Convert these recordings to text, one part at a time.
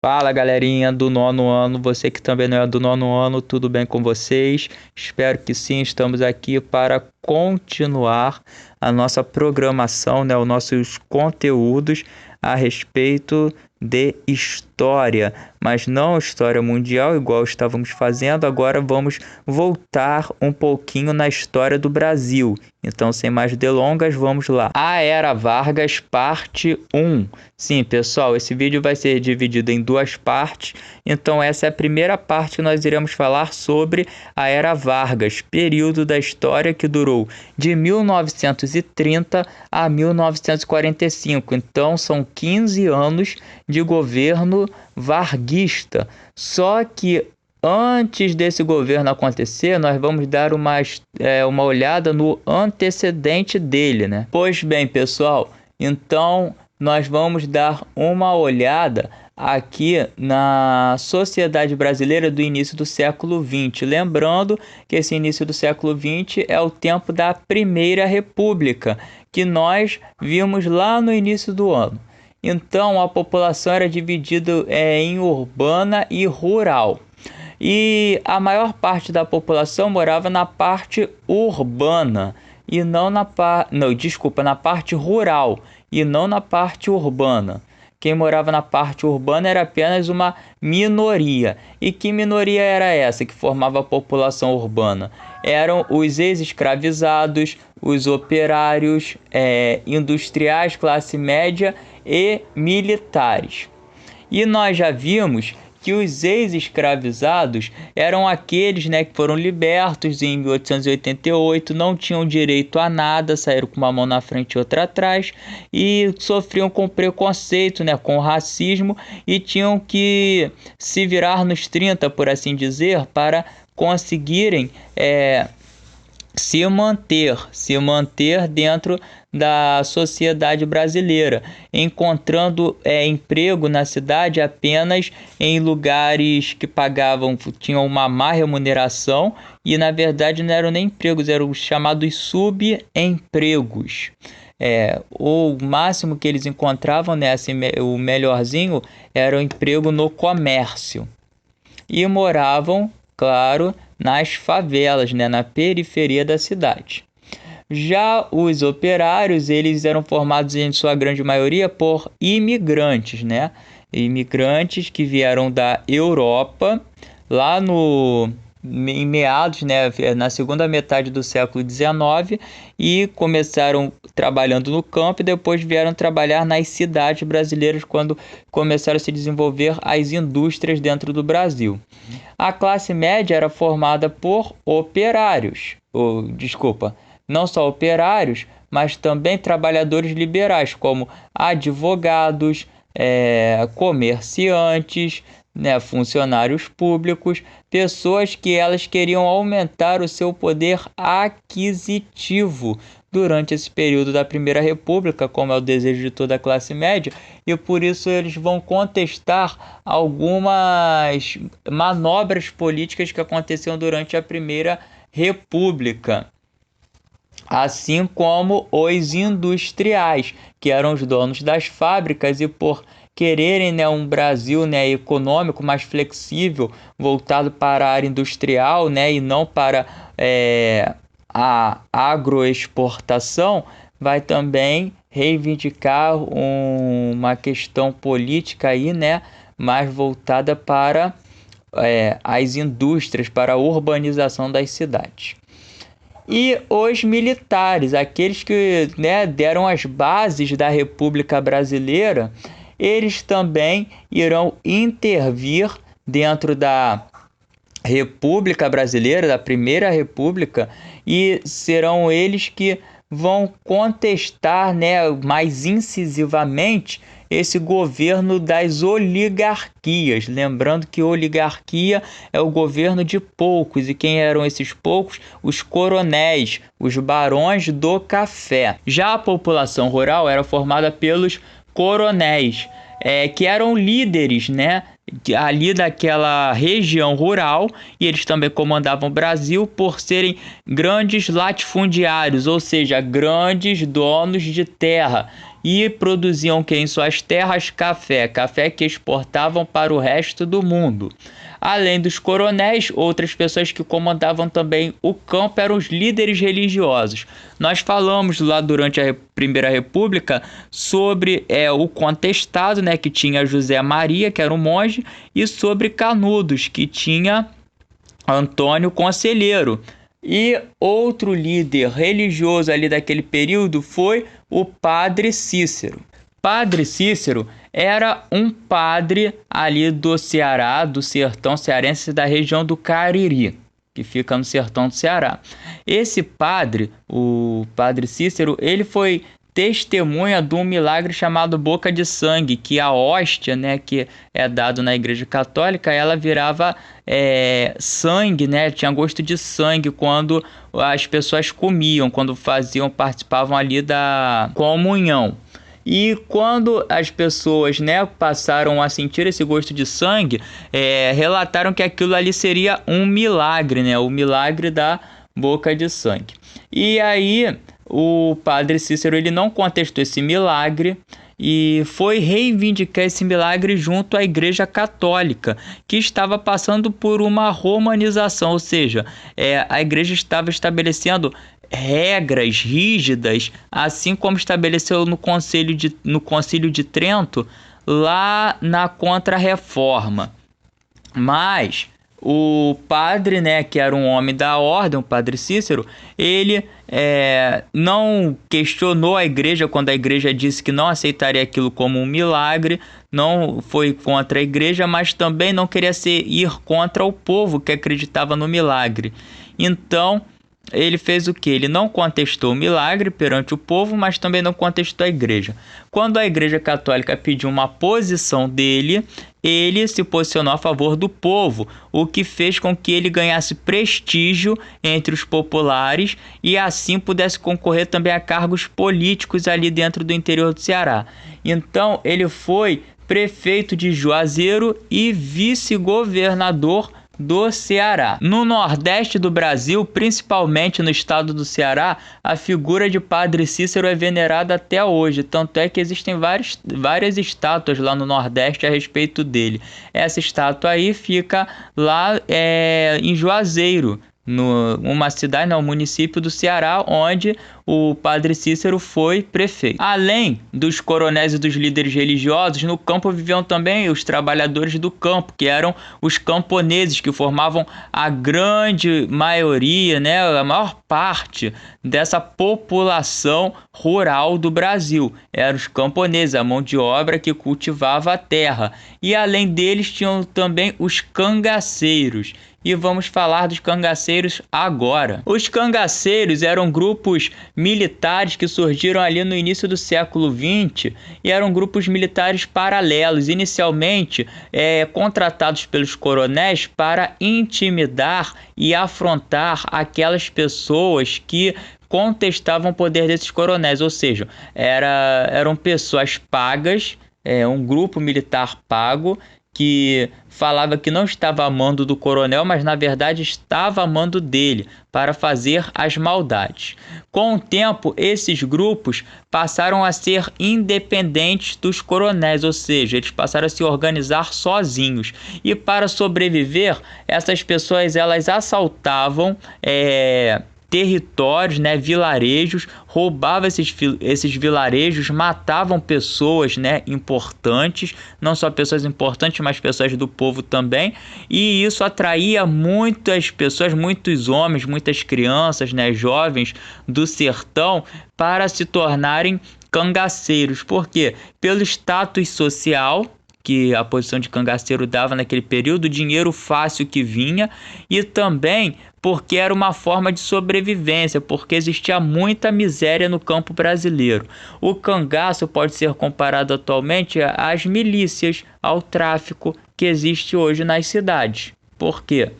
Fala galerinha do nono ano, você que também não é do nono ano, tudo bem com vocês? Espero que sim, estamos aqui para continuar a nossa programação, né, os nossos conteúdos a respeito de história, mas não história mundial igual estávamos fazendo, agora vamos voltar um pouquinho na história do Brasil. Então, sem mais delongas, vamos lá. A Era Vargas, parte 1. Sim, pessoal, esse vídeo vai ser dividido em duas partes. Então, essa é a primeira parte que nós iremos falar sobre a Era Vargas, período da história que durou de 1930 a 1945. Então, são 15 anos de governo varguista. Só que antes desse governo acontecer, nós vamos dar uma olhada no antecedente dele, né? Pois bem, pessoal, então nós vamos dar uma olhada aqui na sociedade brasileira do início do século XX. Lembrando que esse início do século XX é o tempo da Primeira República, que nós vimos lá no início do ano. Então, a população era dividida em urbana e rural. E a maior parte da população morava na parte urbana e não na na parte rural e não na parte urbana. Quem morava na parte urbana era apenas uma minoria. E que minoria era essa que formava a população urbana? Eram os ex-escravizados, os operários, industriais, classe média e militares. E nós já vimos que os ex-escravizados eram aqueles, né, que foram libertos em 1888, não tinham direito a nada, saíram com uma mão na frente e outra atrás e sofriam com preconceito, né, com racismo e tinham que se virar nos 30, por assim dizer, para conseguirem se manter dentro da sociedade brasileira, encontrando emprego na cidade apenas em lugares que tinham uma má remuneração e na verdade não eram nem empregos, eram os chamados subempregos. O máximo que eles encontravam, né, assim, o melhorzinho, era o emprego no comércio. E moravam, claro, nas favelas, né, na periferia da cidade. Já os operários, eles eram formados em sua grande maioria por imigrantes, né? Imigrantes que vieram da Europa, lá em meados, né, na segunda metade do século XIX, e começaram trabalhando no campo e depois vieram trabalhar nas cidades brasileiras quando começaram a se desenvolver as indústrias dentro do Brasil. A classe média era formada por operários, não só operários, mas também trabalhadores liberais, como advogados, comerciantes, né, funcionários públicos, pessoas que elas queriam aumentar o seu poder aquisitivo durante esse período da Primeira República, como é o desejo de toda a classe média, e por isso eles vão contestar algumas manobras políticas que aconteciam durante a Primeira República. Assim como os industriais, que eram os donos das fábricas e por quererem, né, um Brasil, né, econômico, mais flexível, voltado para a área industrial, né, e não para a agroexportação, vai também reivindicar uma questão política aí, né, mais voltada para as indústrias, para a urbanização das cidades. E os militares, aqueles que, né, deram as bases da República Brasileira, eles também irão intervir dentro da República Brasileira, da Primeira República, e serão eles que vão contestar, né, mais incisivamente esse governo das oligarquias. Lembrando que oligarquia é o governo de poucos. E quem eram esses poucos? Os coronéis, os barões do café. Já a população rural era formada pelos coronéis, que eram líderes, né, ali daquela região rural, e eles também comandavam o Brasil por serem grandes latifundiários, ou seja, grandes donos de terra. e produziam que em suas terras café que exportavam para o resto do mundo. Além dos coronéis, outras pessoas que comandavam também o campo eram os líderes religiosos. Nós falamos lá durante a Primeira República sobre o contestado, né, que tinha José Maria, que era um monge, e sobre Canudos, que tinha Antônio Conselheiro. E outro líder religioso ali daquele período foi o Padre Cícero. Padre Cícero era um padre ali do Ceará, do sertão cearense, da região do Cariri, que fica no sertão do Ceará. Esse padre, o Padre Cícero, ele foi testemunha de um milagre chamado boca de sangue, que a hóstia, né, que é dado na Igreja Católica, ela virava sangue, né, tinha gosto de sangue quando as pessoas comiam, quando participavam ali da comunhão. E quando as pessoas, né, passaram a sentir esse gosto de sangue, relataram que aquilo ali seria um milagre, né, o milagre da boca de sangue. E aí o Padre Cícero, ele não contestou esse milagre e foi reivindicar esse milagre junto à Igreja Católica, que estava passando por uma romanização, ou seja, a Igreja estava estabelecendo regras rígidas, assim como estabeleceu no Concílio de Trento, lá na Contra-Reforma. Mas o padre, né, que era um homem da ordem, o Padre Cícero, ele não questionou a igreja quando a igreja disse que não aceitaria aquilo como um milagre, não foi contra a igreja, mas também não queria ir contra o povo que acreditava no milagre. Então, ele fez o que? Ele não contestou o milagre perante o povo, mas também não contestou a igreja. Quando a Igreja Católica pediu uma posição dele, ele se posicionou a favor do povo, o que fez com que ele ganhasse prestígio entre os populares e assim pudesse concorrer também a cargos políticos ali dentro do interior do Ceará. Então, ele foi prefeito de Juazeiro e vice-governador do Ceará. No Nordeste do Brasil, principalmente no estado do Ceará, a figura de Padre Cícero é venerada até hoje, tanto é que existem várias estátuas lá no Nordeste a respeito dele. Essa estátua aí fica lá em Juazeiro, uma cidade, um município do Ceará, onde o Padre Cícero foi prefeito. Além dos coronéis e dos líderes religiosos, no campo viviam também os trabalhadores do campo, que eram os camponeses, que formavam a grande maioria, né, a maior parte dessa população rural do Brasil. Eram os camponeses, a mão de obra que cultivava a terra. E além deles tinham também os cangaceiros. E vamos falar dos cangaceiros agora. Os cangaceiros eram grupos militares que surgiram ali no início do século XX e eram grupos militares paralelos, inicialmente contratados pelos coronéis para intimidar e afrontar aquelas pessoas que contestavam o poder desses coronéis, ou seja, eram pessoas pagas, um grupo militar pago, que falava que não estava a mando do coronel, mas na verdade estava a mando dele para fazer as maldades. Com o tempo, esses grupos passaram a ser independentes dos coronéis, ou seja, eles passaram a se organizar sozinhos. E para sobreviver, essas pessoas elas assaltavam territórios, né, vilarejos, roubavam esses vilarejos, matavam pessoas, né, importantes, não só pessoas importantes, mas pessoas do povo também, e isso atraía muitas pessoas, muitos homens, muitas crianças, né, jovens do sertão para se tornarem cangaceiros. Por quê? Pelo status social que a posição de cangaceiro dava naquele período, dinheiro fácil que vinha, e também porque era uma forma de sobrevivência, porque existia muita miséria no campo brasileiro. O cangaço pode ser comparado atualmente às milícias, ao tráfico que existe hoje nas cidades. Por quê?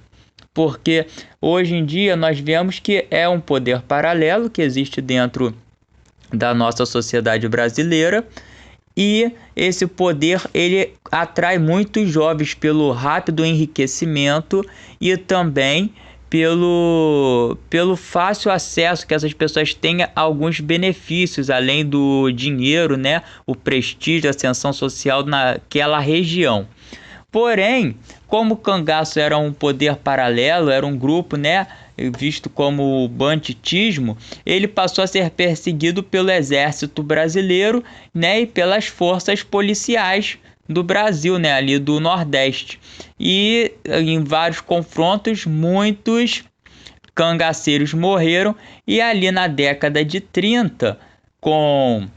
Porque hoje em dia nós vemos que é um poder paralelo que existe dentro da nossa sociedade brasileira, e esse poder ele atrai muitos jovens pelo rápido enriquecimento e também pelo fácil acesso que essas pessoas têm a alguns benefícios, além do dinheiro, né, o prestígio, a ascensão social naquela região. Porém, como o cangaço era um poder paralelo, era um grupo, né, visto como banditismo, ele passou a ser perseguido pelo exército brasileiro, né, e pelas forças policiais do Brasil, né, ali do Nordeste. E em vários confrontos, muitos cangaceiros morreram, e ali na década de 30, com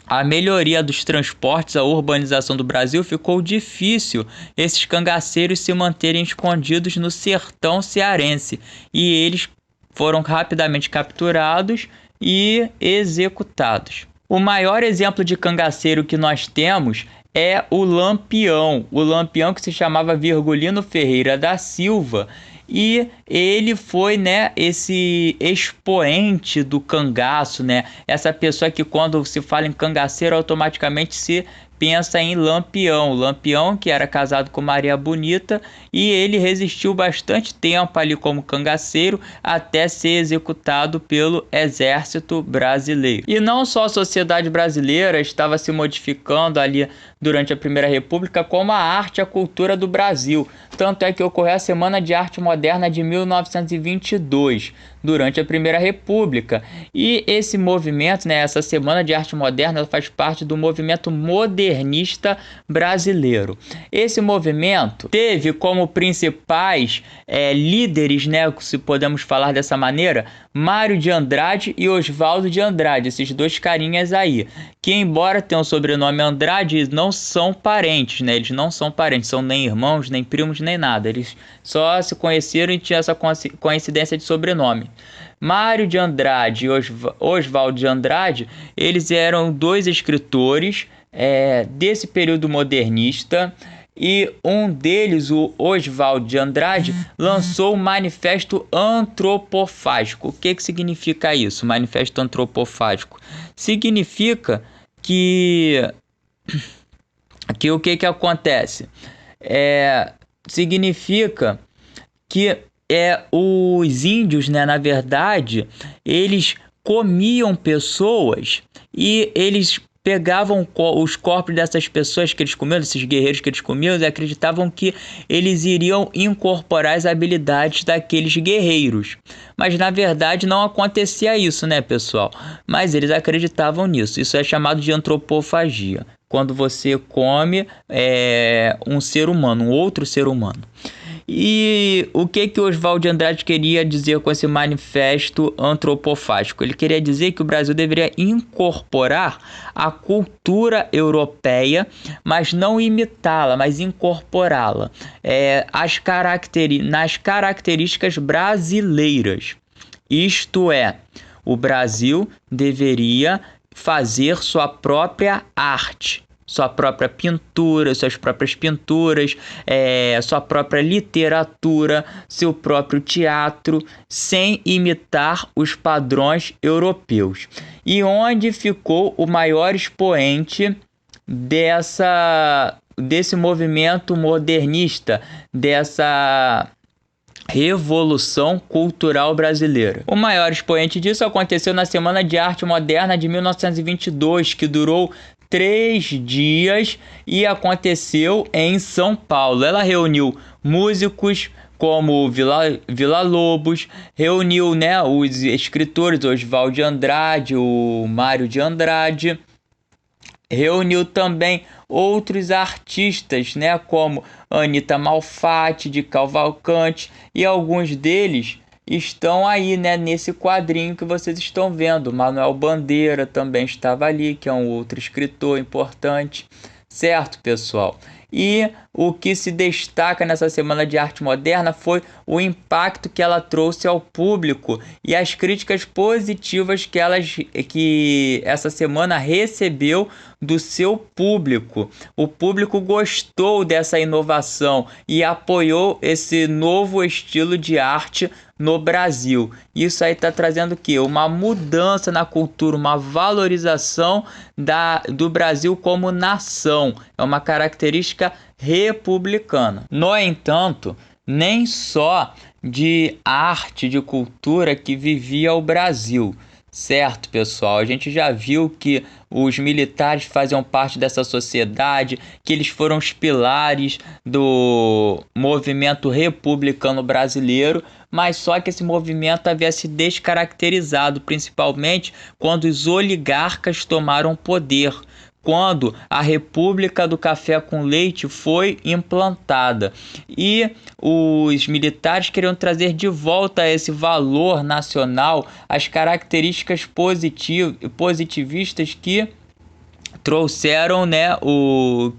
a melhoria dos transportes, a urbanização do Brasil, ficou difícil esses cangaceiros se manterem escondidos no sertão cearense, e eles foram rapidamente capturados e executados. O maior exemplo de cangaceiro que nós temos é o Lampião que se chamava Virgulino Ferreira da Silva, e ele foi, né, esse expoente do cangaço, né, essa pessoa que quando se fala em cangaceiro automaticamente se pensa em Lampião que era casado com Maria Bonita, e ele resistiu bastante tempo ali como cangaceiro até ser executado pelo exército brasileiro. E não só a sociedade brasileira estava se modificando ali durante a Primeira República, como a arte e a cultura do Brasil. Tanto é que ocorreu a Semana de Arte Moderna de 1922, durante a Primeira República. E esse movimento, né, essa Semana de Arte Moderna, faz parte do movimento modernista brasileiro. Esse movimento teve como principais líderes, né, se podemos falar dessa maneira, Mário de Andrade e Oswaldo de Andrade, esses dois carinhas aí, que embora tenham o sobrenome Andrade, não são parentes, né? Eles não são parentes, são nem irmãos, nem primos, nem nada. Eles só se conheceram e tinham essa coincidência de sobrenome. Mário de Andrade e Oswaldo de Andrade, eles eram dois escritores desse período modernista, e um deles, o Oswaldo de Andrade, lançou o Manifesto Antropofágico. O que significa isso, Manifesto Antropofágico? Significa que o que acontece? Significa que os índios, né, na verdade, eles comiam pessoas, e eles pegavam os corpos dessas pessoas que eles comiam, desses guerreiros que eles comiam, e acreditavam que eles iriam incorporar as habilidades daqueles guerreiros. Mas na verdade não acontecia isso, né, pessoal? Mas eles acreditavam nisso. Isso é chamado de antropofagia, quando você come um ser humano, um outro ser humano. E o que Oswaldo de Andrade queria dizer com esse manifesto antropofágico? Ele queria dizer que o Brasil deveria incorporar a cultura europeia, mas não imitá-la, mas incorporá-la nas características brasileiras. Isto é, o Brasil deveria fazer sua própria arte, sua própria pintura, suas próprias pinturas, sua própria literatura, seu próprio teatro, sem imitar os padrões europeus. E onde ficou o maior expoente desse movimento modernista, dessa Revolução Cultural Brasileira? O maior expoente disso aconteceu na Semana de Arte Moderna de 1922, que durou 3 dias e aconteceu em São Paulo. Ela reuniu músicos como Villa-Lobos, reuniu, né, os escritores Oswaldo de Andrade, o Mário de Andrade, reuniu também outros artistas, né, como Anita Malfatti, de Cavalcante, e alguns deles estão aí, né, nesse quadrinho que vocês estão vendo. Manuel Bandeira também estava ali, que é um outro escritor importante, certo, pessoal? E o que se destaca nessa Semana de Arte Moderna foi o impacto que ela trouxe ao público e as críticas positivas que essa semana recebeu do seu público. O público gostou dessa inovação e apoiou esse novo estilo de arte no Brasil. Isso aí está trazendo o quê? Uma mudança na cultura, uma valorização do Brasil como nação. É uma característica republicana. No entanto, nem só de arte, de cultura que vivia o Brasil. Certo, pessoal? A gente já viu que os militares faziam parte dessa sociedade, que eles foram os pilares do movimento republicano brasileiro, mas só que esse movimento havia se descaracterizado, principalmente quando os oligarcas tomaram poder, quando a República do Café com Leite foi implantada. E os militares queriam trazer de volta esse valor nacional, as características positivistas que trouxeram, né,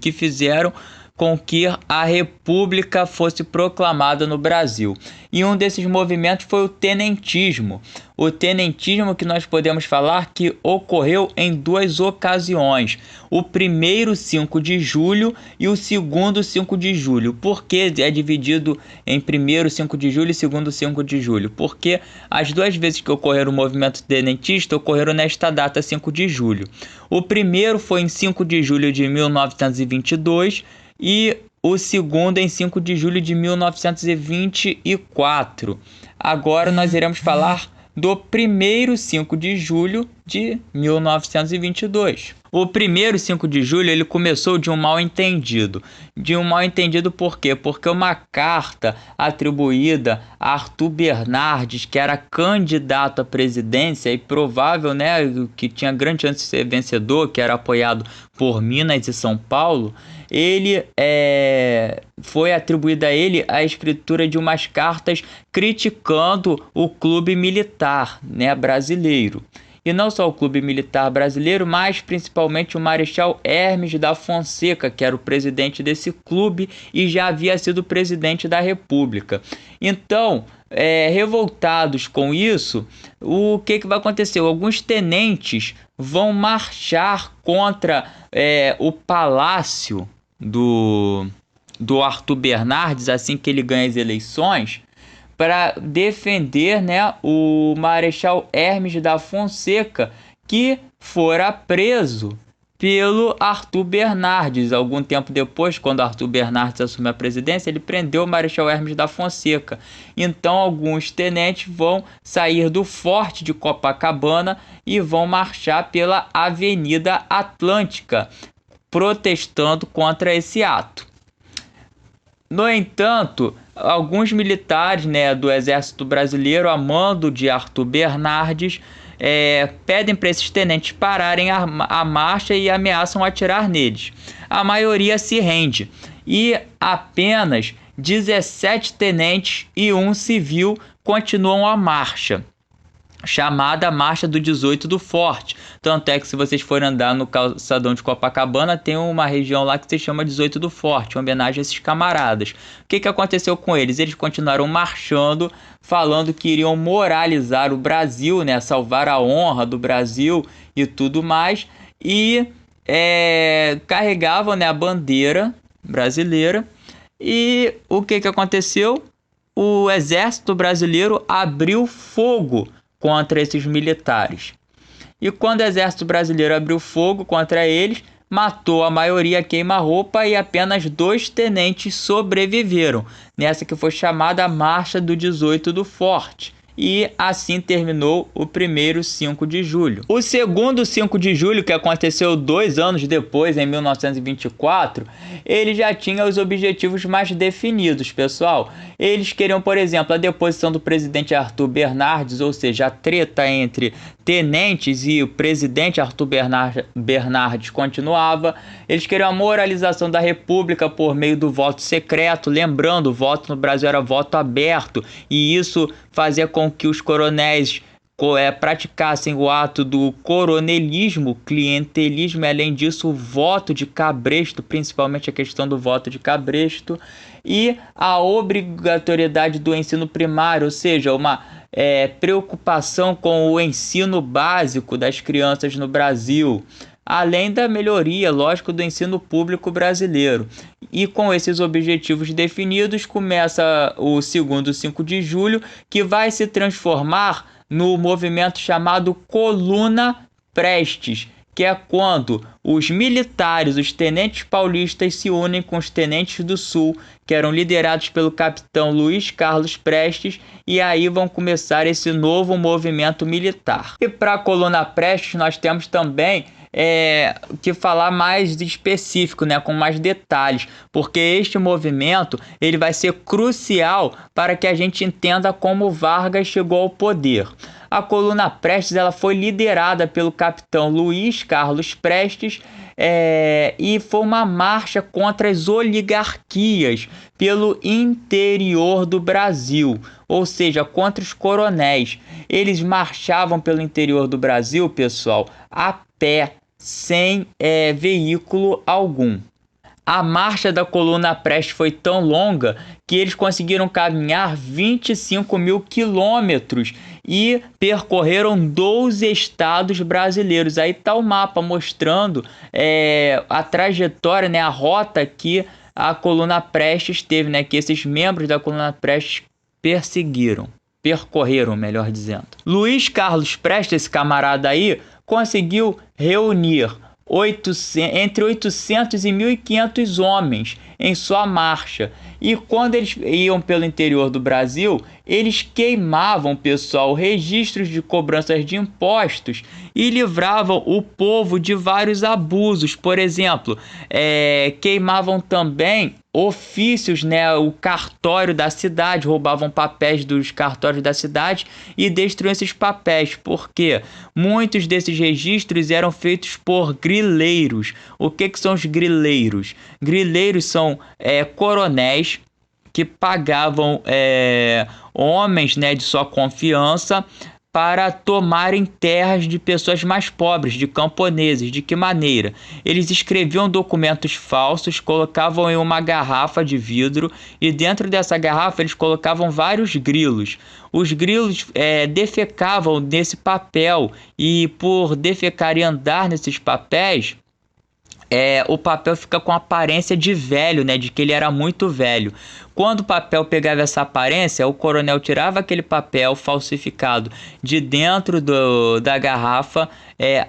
que fizeram com que a República fosse proclamada no Brasil. E um desses movimentos foi o tenentismo. O tenentismo, que nós podemos falar que ocorreu em duas ocasiões. O primeiro 5 de julho e o segundo 5 de julho. Por que é dividido em primeiro 5 de julho e segundo 5 de julho? Porque as duas vezes que ocorreram o movimento tenentista ocorreram nesta data, 5 de julho. O primeiro foi em 5 de julho de 1922 e o segundo em 5 de julho de 1924. Agora nós iremos falar do primeiro 5 de julho de 1922. O primeiro 5 de julho ele começou de um mal-entendido. De um mal-entendido por quê? Porque uma carta atribuída a Arthur Bernardes, que era candidato à presidência e provável, né, que tinha grande chance de ser vencedor, que era apoiado por Minas e São Paulo, foi atribuída a ele a escritura de umas cartas criticando o clube militar, né, brasileiro. E não só o clube militar brasileiro, mas principalmente o Marechal Hermes da Fonseca, que era o presidente desse clube e já havia sido presidente da República. Então, revoltados com isso, o que vai acontecer? Alguns tenentes vão marchar contra o palácio do Arthur Bernardes assim que ele ganha as eleições, para defender, né, o Marechal Hermes da Fonseca, que fora preso pelo Arthur Bernardes. Algum tempo depois, quando Arthur Bernardes assumiu a presidência, ele prendeu o Marechal Hermes da Fonseca. Então, alguns tenentes vão sair do Forte de Copacabana e vão marchar pela Avenida Atlântica, protestando contra esse ato. No entanto, alguns militares, né, do Exército Brasileiro, a mando de Arthur Bernardes, pedem para esses tenentes pararem a marcha e ameaçam atirar neles. A maioria se rende e apenas 17 tenentes e um civil continuam a marcha, chamada Marcha do 18 do Forte. Tanto é que se vocês forem andar no calçadão de Copacabana, tem uma região lá que se chama 18 do Forte, em homenagem a esses camaradas. O que aconteceu com eles? Eles continuaram marchando, falando que iriam moralizar o Brasil, né, salvar a honra do Brasil e tudo mais, e carregavam, né, a bandeira brasileira. E o que aconteceu? O Exército Brasileiro abriu fogo contra esses militares. E quando o Exército Brasileiro abriu fogo contra eles, matou a maioria a queima-roupa e apenas 2 tenentes sobreviveram, nessa que foi chamada Marcha do 18 do Forte. E assim terminou o primeiro 5 de julho. O segundo 5 de julho, que aconteceu 2 anos depois, em 1924, ele já tinha os objetivos mais definidos, pessoal. Eles queriam, por exemplo, a deposição do presidente Arthur Bernardes, ou seja, a treta entre tenentes e o presidente Arthur Bernardes continuava. Eles queriam a moralização da República por meio do voto secreto. Lembrando, o voto no Brasil era voto aberto, e isso fazia com que os coronéis praticassem o ato do coronelismo, clientelismo, e além disso o voto de cabresto, principalmente a questão do voto de cabresto, e a obrigatoriedade do ensino primário, ou seja, uma preocupação com o ensino básico das crianças no Brasil, além da melhoria, lógico, do ensino público brasileiro. E com esses objetivos definidos, começa o segundo 5 de julho, que vai se transformar no movimento chamado Coluna Prestes, que é quando os militares, os tenentes paulistas, se unem com os tenentes do Sul, que eram liderados pelo capitão Luiz Carlos Prestes, e aí vão começar esse novo movimento militar. E para a Coluna Prestes nós temos também que falar mais de específico, né, com mais detalhes, porque este movimento ele vai ser crucial para que a gente entenda como Vargas chegou ao poder. A Coluna Prestes ela foi liderada pelo capitão Luiz Carlos Prestes e foi uma marcha contra as oligarquias pelo interior do Brasil, ou seja, contra os coronéis. Eles marchavam pelo interior do Brasil, pessoal, a pé, sem veículo algum. A marcha da Coluna Prestes foi tão longa que eles conseguiram caminhar 25 mil quilômetros e percorreram 12 estados brasileiros. Aí está o mapa mostrando a trajetória, né, a rota que a Coluna Prestes teve, né, que esses membros da Coluna Prestes percorreram, melhor dizendo. Luiz Carlos Prestes, esse camarada aí, conseguiu reunir entre 800 e 1.500 homens em sua marcha. E quando eles iam pelo interior do Brasil, eles queimavam, pessoal, registros de cobranças de impostos e livravam o povo de vários abusos. Por exemplo, queimavam também ofícios, né, o cartório da cidade, roubavam papéis dos cartórios da cidade e destruíam esses papéis, porque muitos desses registros eram feitos por grileiros. O que são os grileiros? Grileiros são coronéis que pagavam homens, né, de sua confiança para tomarem terras de pessoas mais pobres, de camponeses. De que maneira? Eles escreviam documentos falsos, colocavam em uma garrafa de vidro e dentro dessa garrafa eles colocavam vários grilos. Os grilos defecavam nesse papel e por defecar e andar nesses papéis, o papel fica com aparência de velho, né, de que ele era muito velho. Quando o papel pegava essa aparência, o coronel tirava aquele papel falsificado de dentro da garrafa,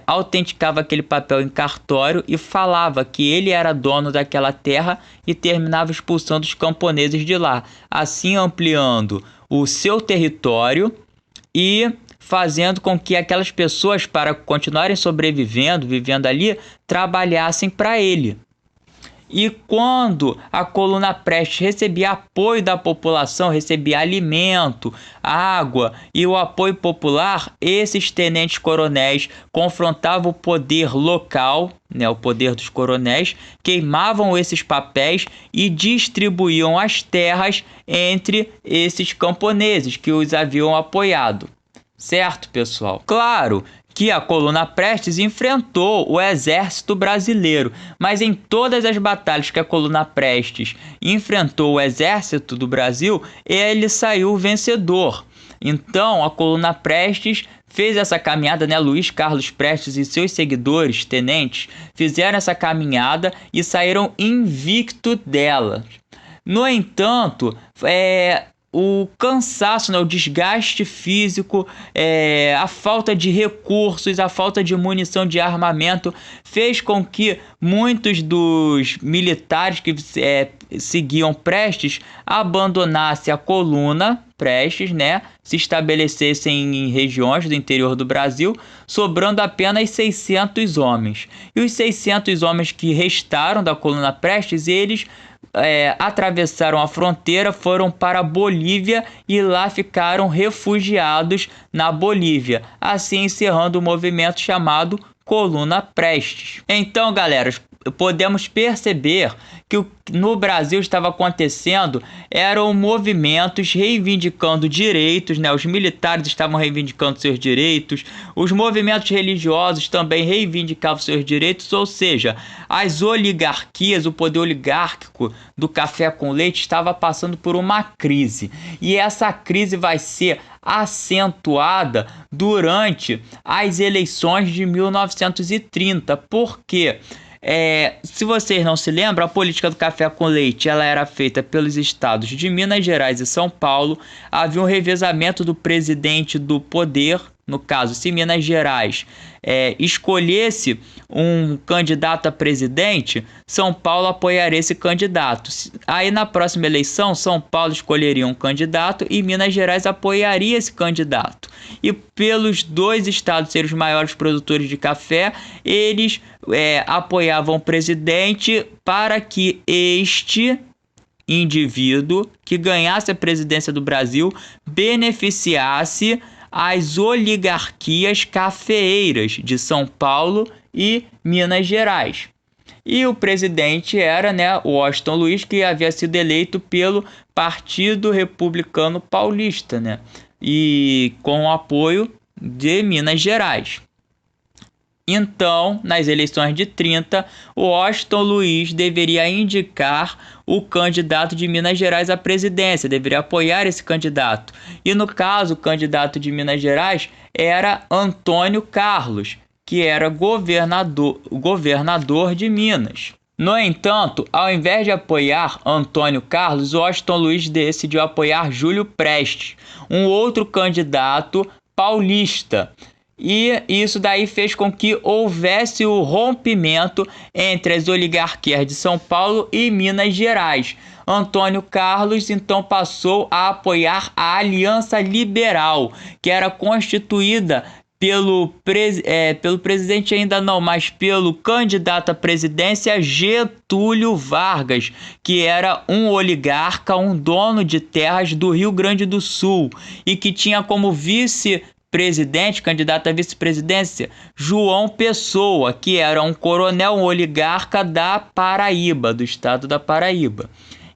autenticava aquele papel em cartório e falava que ele era dono daquela terra e terminava expulsando os camponeses de lá, assim ampliando o seu território e fazendo com que aquelas pessoas, para continuarem sobrevivendo, vivendo ali, trabalhassem para ele. E quando a Coluna Prestes recebia apoio da população, recebia alimento, água e o apoio popular, esses tenentes coronéis confrontavam o poder local, né, o poder dos coronéis, queimavam esses papéis e distribuíam as terras entre esses camponeses que os haviam apoiado. Certo, pessoal? Claro que a Coluna Prestes enfrentou o exército brasileiro, mas em todas as batalhas que a Coluna Prestes enfrentou o exército do Brasil, ele saiu vencedor. Então, a Coluna Prestes fez essa caminhada, né? Luiz Carlos Prestes e seus seguidores, tenentes, fizeram essa caminhada e saíram invicto dela. No entanto, o cansaço, né, o desgaste físico, a falta de recursos, a falta de munição, de armamento, fez com que muitos dos militares que seguiam Prestes abandonassem a Coluna Prestes, né, se estabelecessem em regiões do interior do Brasil, sobrando apenas 600 homens. E os 600 homens que restaram da Coluna Prestes, eles atravessaram a fronteira, foram para a Bolívia e lá ficaram refugiados na Bolívia, assim encerrando o movimento chamado Coluna Prestes. Então, galera, podemos perceber que no Brasil estava acontecendo eram movimentos reivindicando direitos, né? Os militares estavam reivindicando seus direitos, os movimentos religiosos também reivindicavam seus direitos, ou seja, as oligarquias, o poder oligárquico do café com leite estava passando por uma crise, e essa crise vai ser acentuada durante as eleições de 1930, porque se vocês não se lembram, a política do café com leite ela era feita pelos estados de Minas Gerais e São Paulo. Havia um revezamento do presidente do poder, no caso, se Minas Gerais escolhesse um candidato a presidente, São Paulo apoiaria esse candidato. Aí na próxima eleição, São Paulo escolheria um candidato e Minas Gerais apoiaria esse candidato. E pelos dois estados serem os maiores produtores de café, eles apoiavam o presidente para que este indivíduo que ganhasse a presidência do Brasil beneficiasse as oligarquias cafeeiras de São Paulo e Minas Gerais. E o presidente era, Washington Luiz, que havia sido eleito pelo Partido Republicano Paulista, e com o apoio de Minas Gerais. Então, nas eleições de 30, o Washington Luiz deveria indicar o candidato de Minas Gerais à presidência, deveria apoiar esse candidato. E no caso, o candidato de Minas Gerais era Antônio Carlos, que era governador de Minas. No entanto, ao invés de apoiar Antônio Carlos, Washington Luiz decidiu apoiar Júlio Prestes, um outro candidato paulista. E isso daí fez com que houvesse o rompimento entre as oligarquias de São Paulo e Minas Gerais. Antônio Carlos então passou a apoiar a Aliança Liberal, que era constituída pelo presidente ainda não, mas pelo candidato à presidência Getúlio Vargas, que era um oligarca, um dono de terras do Rio Grande do Sul e que tinha como candidato à vice-presidência, João Pessoa, que era um coronel, um oligarca da Paraíba, do estado da Paraíba.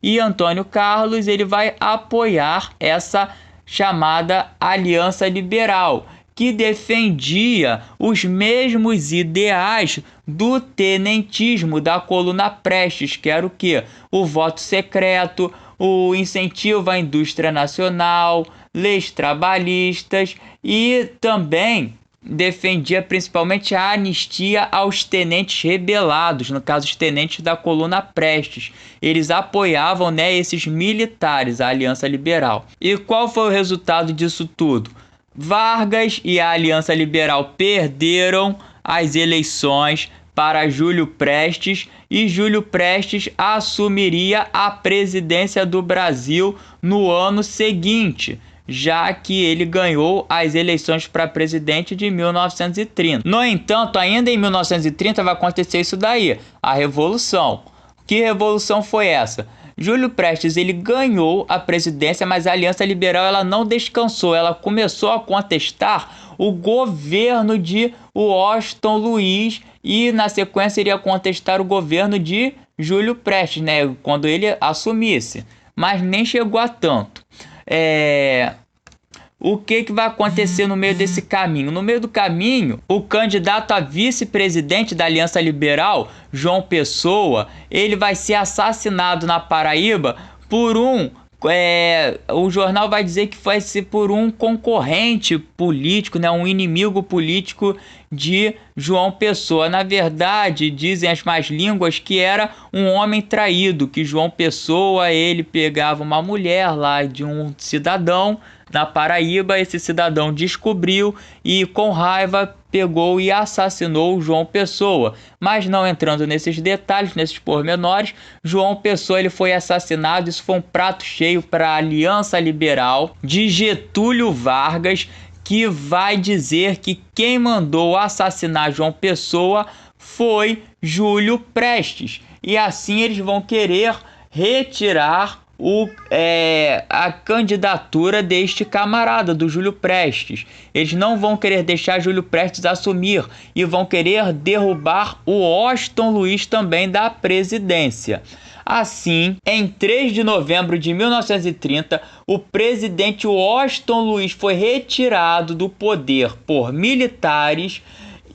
E Antônio Carlos ele vai apoiar essa chamada Aliança Liberal, que defendia os mesmos ideais do tenentismo, da coluna Prestes, que era o quê? O voto secreto, o incentivo à indústria nacional, leis trabalhistas e também defendia principalmente a anistia aos tenentes rebelados, no caso os tenentes da coluna Prestes. Eles apoiavam esses militares, a Aliança Liberal. E qual foi o resultado disso tudo? Vargas e a Aliança Liberal perderam as eleições para Júlio Prestes e Júlio Prestes assumiria a presidência do Brasil no ano seguinte, já que ele ganhou as eleições para presidente de 1930. No entanto, ainda em 1930 vai acontecer isso daí, a Revolução. Que revolução foi essa? Júlio Prestes ele ganhou a presidência, mas a Aliança Liberal ela não descansou, ela começou a contestar o governo de Washington Luiz e na sequência iria contestar o governo de Júlio Prestes, quando ele assumisse, mas nem chegou a tanto. O que vai acontecer no meio desse caminho? No meio do caminho, o candidato a vice-presidente da Aliança Liberal, João Pessoa, ele vai ser assassinado na Paraíba por o jornal vai dizer que vai ser por um concorrente político, um inimigo político de João Pessoa. Na verdade, dizem as más línguas que era um homem traído, que João Pessoa ele pegava uma mulher lá de um cidadão na Paraíba, esse cidadão descobriu e com raiva pegou e assassinou João Pessoa. Mas não entrando nesses detalhes, nesses pormenores, João Pessoa ele foi assassinado. Isso foi um prato cheio para a Aliança Liberal de Getúlio Vargas, que vai dizer que quem mandou assassinar João Pessoa foi Júlio Prestes. E assim eles vão querer retirar a candidatura deste camarada, do Júlio Prestes. Eles não vão querer deixar Júlio Prestes assumir e vão querer derrubar o Washington Luiz também da presidência. Assim, em 3 de novembro de 1930, o presidente Washington Luiz foi retirado do poder por militares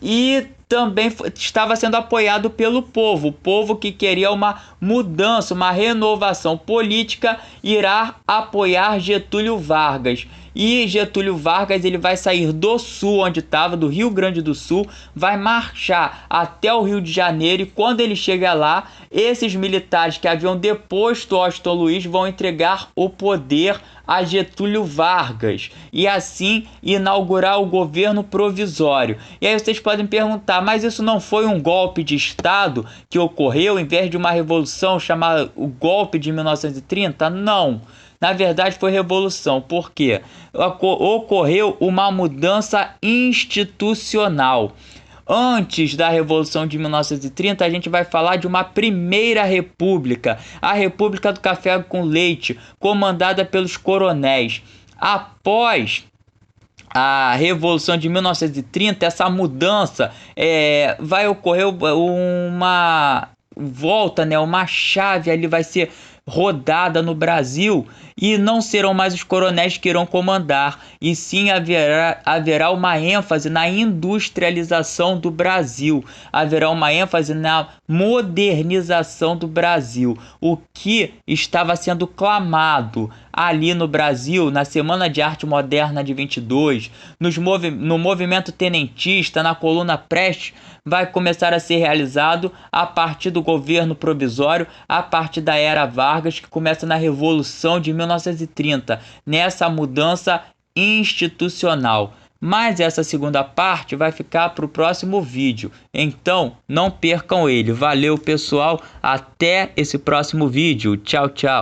e também estava sendo apoiado pelo povo. O povo que queria uma mudança, uma renovação política, irá apoiar Getúlio Vargas. e Getúlio Vargas ele vai sair do sul, onde estava, do Rio Grande do Sul, vai marchar até o Rio de Janeiro, e quando ele chega lá, esses militares que haviam deposto Washington Luiz vão entregar o poder a Getúlio Vargas e assim inaugurar o governo provisório. E aí vocês podem perguntar, mas isso não foi um golpe de Estado que ocorreu em vez de uma revolução chamada o golpe de 1930? Não. Na verdade foi revolução, porque ocorreu uma mudança institucional. Antes da Revolução de 1930, a gente vai falar de uma primeira república, a República do Café com Leite, comandada pelos coronéis. Após a Revolução de 1930, essa mudança vai ocorrer uma volta, né? Uma chave ali vai ser rodada no Brasil, e não serão mais os coronéis que irão comandar, e sim haverá uma ênfase na industrialização do Brasil, haverá uma ênfase na modernização do Brasil, o que estava sendo clamado ali no Brasil, na Semana de Arte Moderna de 22, no movimento tenentista, na coluna Prestes, vai começar a ser realizado a partir do governo provisório, a partir da era Vargas, que começa na Revolução de 1930, nessa mudança institucional. Mas essa segunda parte vai ficar para o próximo vídeo, então não percam ele. Valeu, pessoal, até esse próximo vídeo. Tchau, tchau.